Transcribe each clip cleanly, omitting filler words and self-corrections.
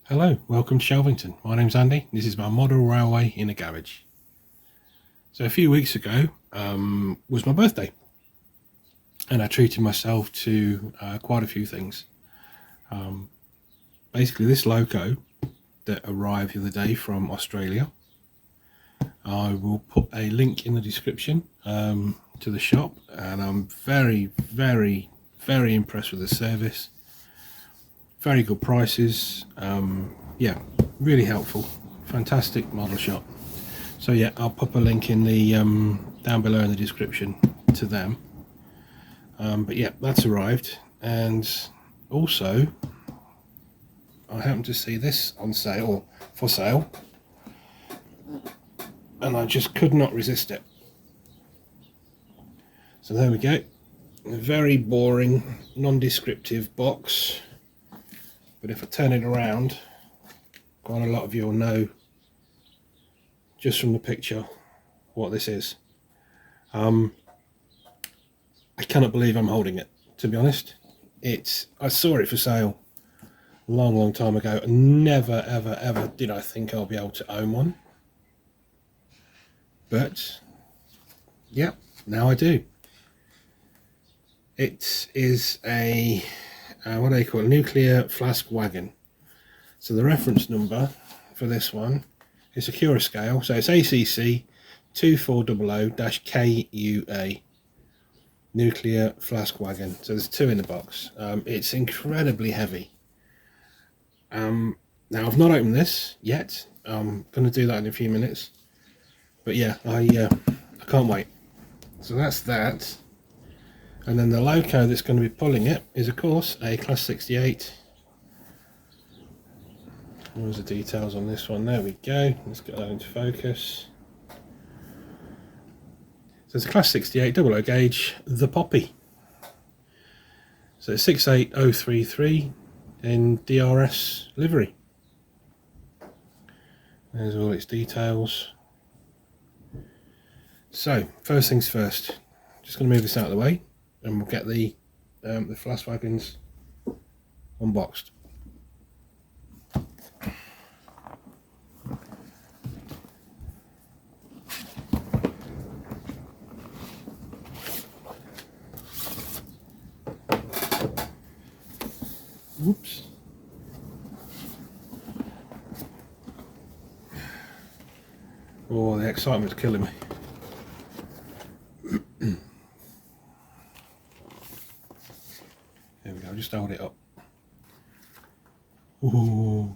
Hello, welcome to Shelvington. My name's Andy. This is my model railway in a garage. So a few weeks ago was my birthday, and I treated myself to quite a few things. Basically, this loco that arrived the other day from Australia, I will put a link in the description to the shop, and I'm very impressed with the service. Very good prices. Yeah, really helpful, fantastic model shop. So yeah, I'll pop a link in the down below in the description to them. But yeah, that's arrived, and also I happened to see this on sale, or for sale, and I just could not resist it. So there we go, a very boring, non-descriptive box, but if I turn it around, quite a lot of you will know just from the picture what this is. I cannot believe I'm holding it, to be honest. I saw it for sale a long time ago, and never ever did I think I'll be able to own one. But yeah, now I do. It is a what do they call it? Nuclear Flask Wagon. So the reference number for this one is Accurascale, so it's ACC 2400-KUA Nuclear Flask Wagon. So there's two in the box. It's incredibly heavy. Now I've not opened this yet. I'm going to do that in a few minutes. But yeah, I can't wait. So that's that. And then the loco that's going to be pulling it is, of course, a Class 68. Here's the details on this one. There we go. Let's get that into focus. So it's a Class 68 double O gauge, the Poppy. So it's 68033 in DRS Livery. There's all its details. So first things first, just going to move this out of the way, and we'll get the flask wagons unboxed. Whoops. Oh, the excitement's killing me. There we go, just hold it up. Ooh,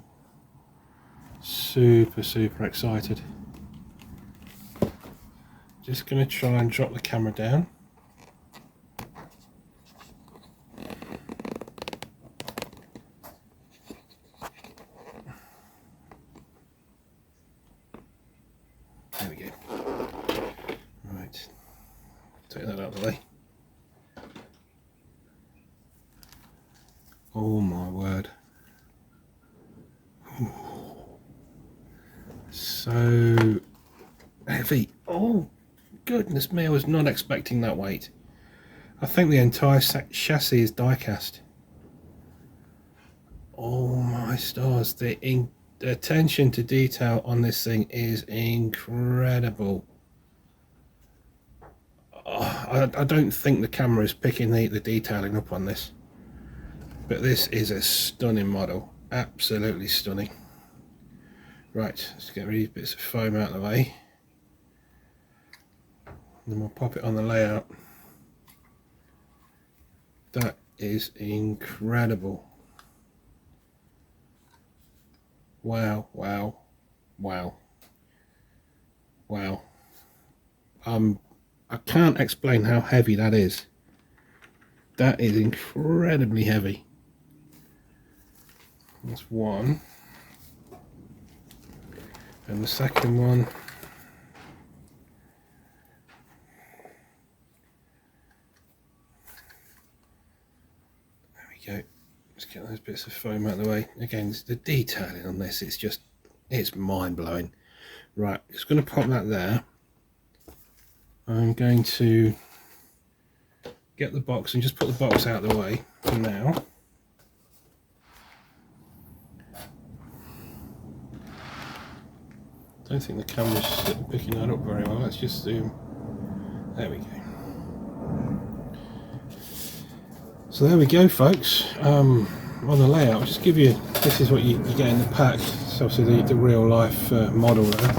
super excited. Just going to try and drop the camera down. There we go. Right, take that out of the way. Oh my word. Ooh. So heavy. Oh goodness me, I was not expecting that weight. I think the entire chassis is die cast. Oh my stars, the attention to detail on this thing is incredible. Oh, I don't think the camera is picking the detailing up on this, but this is a stunning model, absolutely stunning. Right, let's get these bits of foam out of the way, and then we'll pop it on the layout. That is incredible. Wow. I can't explain how heavy that is. That is incredibly heavy. That's one. And the second one. There we go. Let's get those bits of foam out of the way. Again, the detailing on this, it's mind-blowing. Right, just going to pop that there. I'm going to get the box and just put the box out of the way for now. Don't think the camera's picking that up very well. Let's just zoom. There we go. So there we go, folks. On the layout, I'll just give you, this is what you get in the pack. It's obviously the real life model there.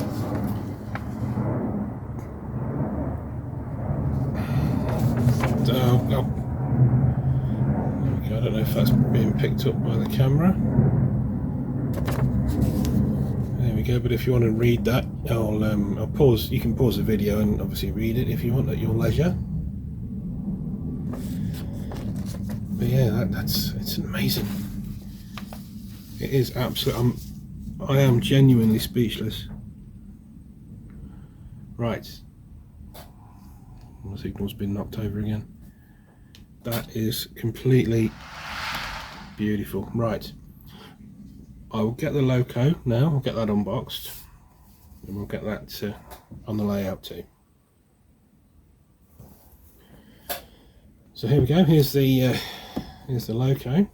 I don't know if that's being picked up by the camera. There we go. But if you want to read that, I'll pause. You can pause the video and obviously read it if you want at your leisure. But yeah, it's amazing. It is absolutely. I am genuinely speechless. Right, my signal's been knocked over again. That is completely beautiful. Right, I will get the Loco now. I'll get that unboxed, and we'll get that on the layout too. So here we go. Here's the Loco.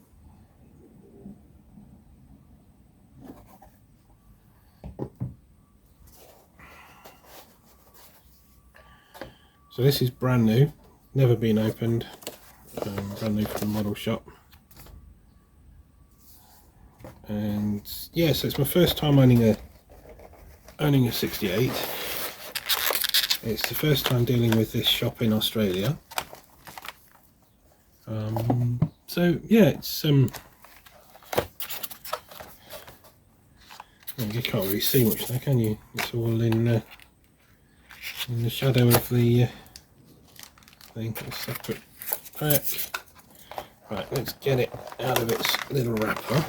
So this is brand new, never been opened, brand new from the model shop. And yeah, so it's my first time owning a 68. It's the first time dealing with this shop in Australia. So yeah, it's you can't really see much now, can you? It's all in the shadow of the thing. A separate pack. Right, let's get it out of its little wrapper.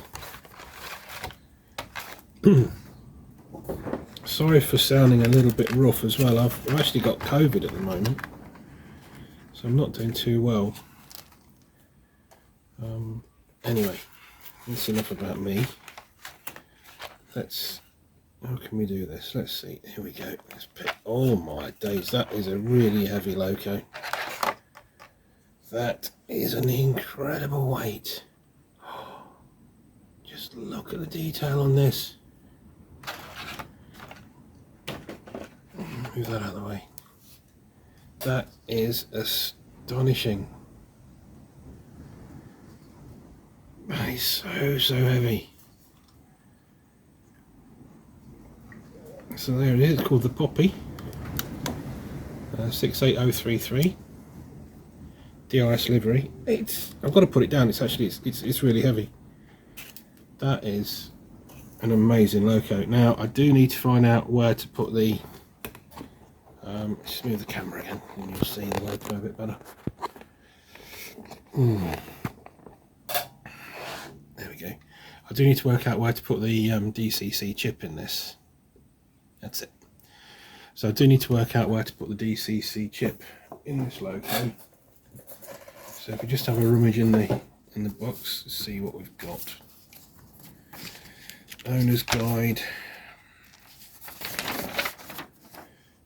Sorry for sounding a little bit rough as well. I've actually got COVID at the moment, so I'm not doing too well. Anyway, that's enough about me. How can we do this? Let's see. Here we go. Let's pick. Oh my days, that is a really heavy Loco. That is an incredible weight. Just look at the detail on this. Move that out of the way. That is astonishing. That is so heavy. So there it is. It's called the Poppy 68033 DRS Livery. I've got to put it down. It's actually it's really heavy. That is an amazing Loco. Now I do need to find out where to put the. Just move the camera again, and you'll see the Loco a bit better. There we go. I do need to work out where to put the DCC chip in this. That's it. So I do need to work out where to put the DCC chip in this Loco. So if we just have a rummage in the box, see what we've got. Owner's guide.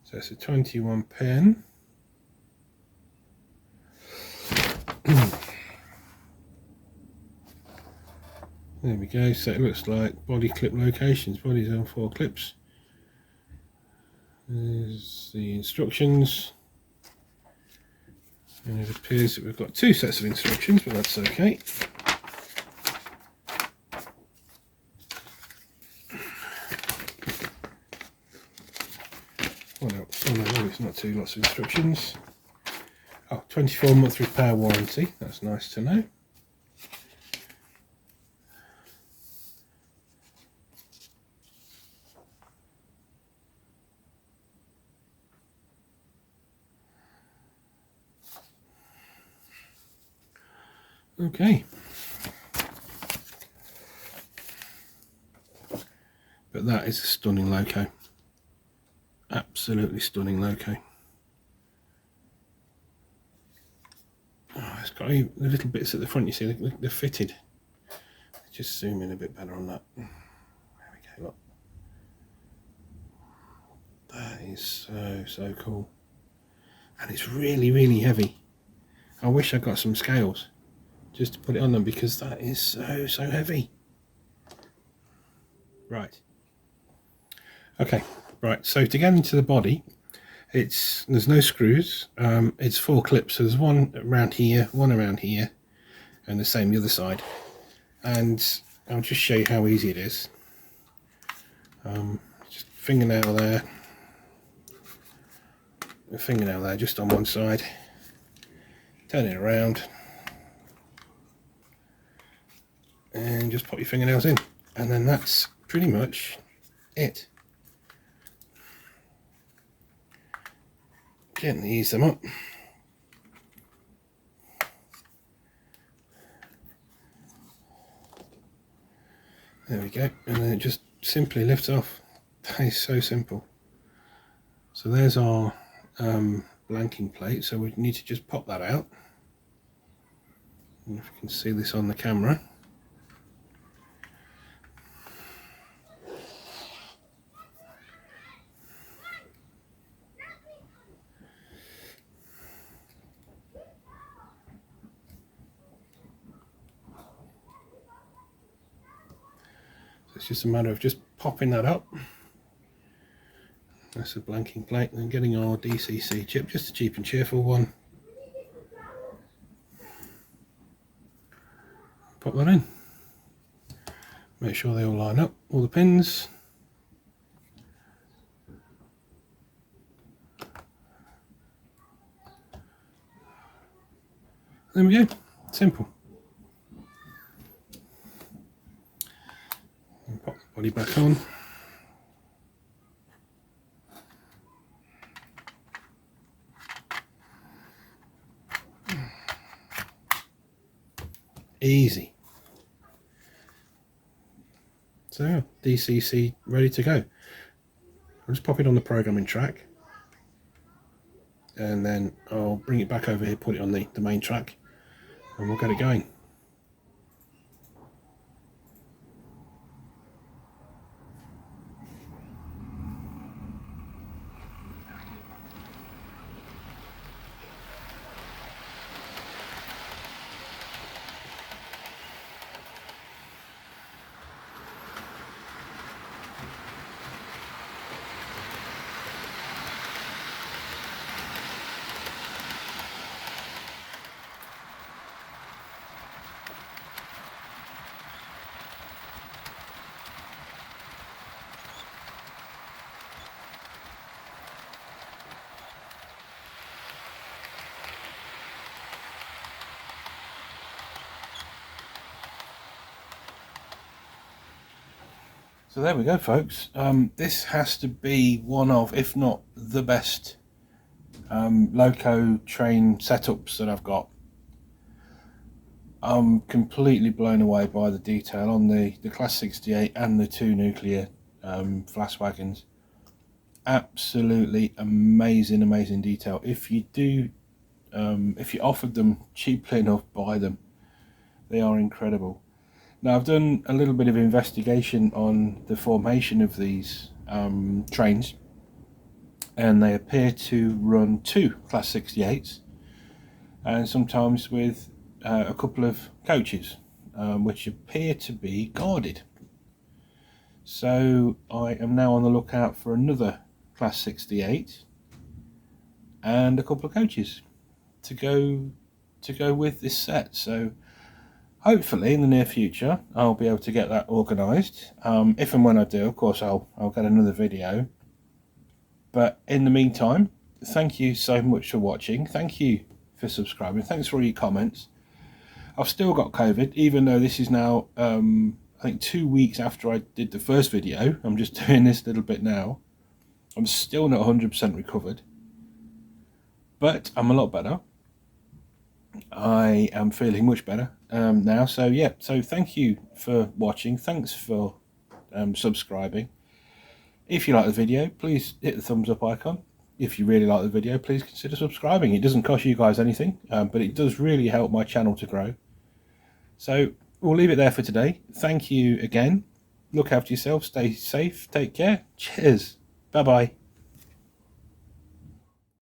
So it's a 21 pin. There we go. So it looks like body clip locations. Body's on 4 clips. There's the instructions. And it appears that we've got 2 sets of instructions, but that's okay. Oh no, it's not 2 lots of instructions. Oh, 24-month repair warranty. That's nice to know. Okay, but that is a stunning Loco, absolutely stunning Loco. Oh, it's got the little bits at the front, you see, they're fitted. Let's just zoom in a bit better on that. There we go, look. That is so cool. And it's really heavy. I wish I got some scales just to put it on them, because that is so heavy. Right. Okay, Right, so to get into the body, there's no screws. It's 4 clips, so there's one around here, and the same the other side. And I'll just show you how easy it is. Just fingernail there, a fingernail there, just on one side. Turn it around, and just pop your fingernails in, and then that's pretty much it. Gently ease them up. There we go, and then it just simply lifts off. That is so simple. So there's our blanking plate, so we need to just pop that out. And if you can see this on the camera. It's just a matter of just popping that up. That's a blanking plate, and then getting our DCC chip, just a cheap and cheerful one. Pop that in. Make sure they all line up, all the pins. There we go, simple. And pop the body back on. Easy. So DCC ready to go. I'll just pop it on the programming track, and then I'll bring it back over here, put it on the main track, and we'll get it going. So there we go, folks. This has to be one of, if not the best, loco train setups that I've got. I'm completely blown away by the detail on the Class 68 and the 2 nuclear flask wagons. Absolutely amazing, amazing detail. If you do, if you offered them cheaply enough, buy them. They are incredible. Now, I've done a little bit of investigation on the formation of these trains, and they appear to run 2 Class 68s, and sometimes with a couple of coaches, which appear to be guarded. So I am now on the lookout for another Class 68 and a couple of coaches to go with this set. So hopefully in the near future I'll be able to get that organised. If and when I do, of course, I'll get another video. But in the meantime, thank you so much for watching. Thank you for subscribing. Thanks for all your comments. I've still got COVID, even though this is now I think 2 weeks after I did the first video. I'm just doing this little bit now. I'm still not 100% recovered, but I'm a lot better. I am feeling much better now. So yeah, so thank you for watching. Thanks for subscribing. If you like the video, please hit the thumbs up icon. If you really like the video, please consider subscribing. It doesn't cost you guys anything, but it does really help my channel to grow. So we'll leave it there for today. Thank you again. Look after yourself, stay safe, take care. Cheers. Bye bye.